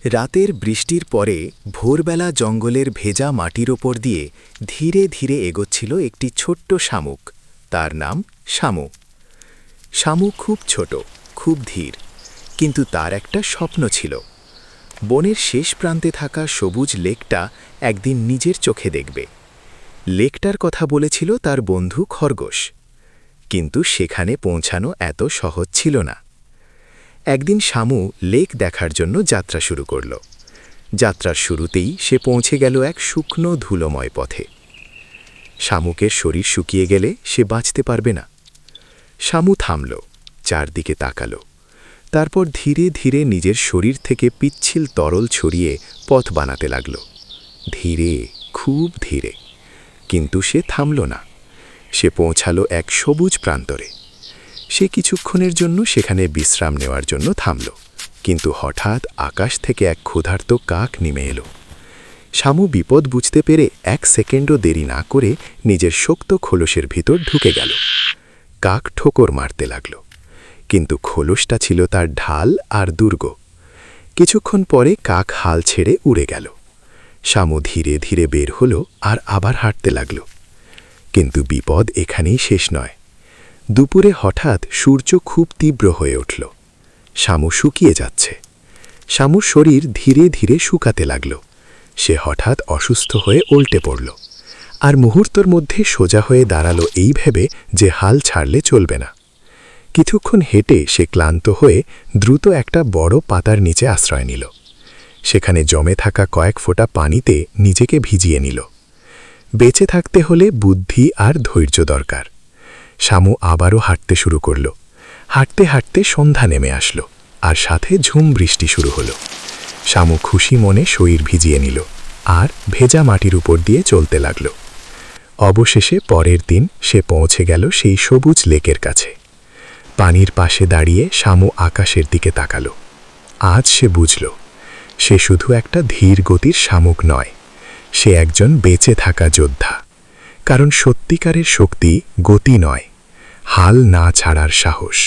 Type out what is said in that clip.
রাতের বৃষ্টির পরে ভোরবেলা জঙ্গলের ভেজা মাটির ওপর দিয়ে ধীরে ধীরে এগোচ্ছিল একটি ছোট্ট শামুক। তার নাম শামু। শামু খুব ছোট, খুব ধীর, কিন্তু তার একটা স্বপ্ন ছিল। বনের শেষ প্রান্তে থাকা সবুজ লেকটা একদিন নিজের চোখে দেখবে। লেকটার কথা বলেছিল তার বন্ধু খরগোশ, কিন্তু সেখানে পৌঁছানো এত সহজ ছিল না। একদিন শামু লেক দেখার জন্য যাত্রা শুরু করল। যাত্রার শুরুতেই সে পৌঁছে গেল এক শুকনো ধুলোময় পথে। শামুকের শরীর শুকিয়ে গেলে সে বাঁচতে পারবে না। শামু থামল, চারদিকে তাকাল, তারপর ধীরে ধীরে নিজের শরীর থেকে পিচ্ছিল তরল ছড়িয়ে পথ বানাতে লাগল। ধীরে, খুব ধীরে। কিন্তু সে থামল না। সে পৌঁছালো এক সবুজ প্রান্তরে। সে কিছুক্ষণের জন্য সেখানে বিশ্রাম নেওয়ার জন্য থামল, কিন্তু হঠাৎ আকাশ থেকে এক ক্ষুধার্ত কাক নেমে এলো। শামু বিপদ বুঝতে পেরে এক সেকেন্ডও দেরি না করে নিজের শক্ত খোলসের ভিতর ঢুকে গেল। কাক ঠোকর মারতে লাগল, কিন্তু খোলসটা ছিল তার ঢাল আর দুর্গ। কিছুক্ষণ পরে কাক হাল ছেড়ে উড়ে গেল। শামু ধীরে ধীরে বের হলো আর আবার হাঁটতে লাগল। কিন্তু বিপদ এখানেই শেষ নয়। দুপুরে হঠাৎ সূর্য খুব তীব্র হয়ে উঠল। শামু শুকিয়ে যাচ্ছে। শামুর শরীর ধীরে ধীরে শুকাতে লাগল। সে হঠাৎ অসুস্থ হয়ে উল্টে পড়ল, আর মুহূর্তের মধ্যে সোজা হয়ে দাঁড়ালো এই ভেবে যে হাল ছাড়লে চলবে না। কিছুক্ষণ হেঁটে সে ক্লান্ত হয়ে দ্রুত একটা বড় পাতার নিচে আশ্রয় নিল। সেখানে জমে থাকা কয়েক ফোঁটা পানিতে নিজেকে ভিজিয়ে নিল। বেঁচে থাকতে হলে বুদ্ধি আর ধৈর্য দরকার। শামু আবারও হাঁটতে শুরু করল। হাঁটতে হাঁটতে সন্ধ্যা নেমে আসলো, আর সাথে ঝুম বৃষ্টি শুরু হলো। শামু খুশি মনে শরীর ভিজিয়ে নিল আর ভেজা মাটির উপর দিয়ে চলতে লাগল। অবশেষে পরের দিন সে পৌঁছে গেল সেই সবুজ লেকের কাছে। পানির পাশে দাঁড়িয়ে শামু আকাশের দিকে তাকাল। আজ সে বুঝল, সে শুধু একটা ধীর গতির শামুক নয়, সে একজন বেঁচে থাকা যোদ্ধা। কারণ সত্যিকারের শক্তি গতি নয়, হাল না ছাড়ার সাহস।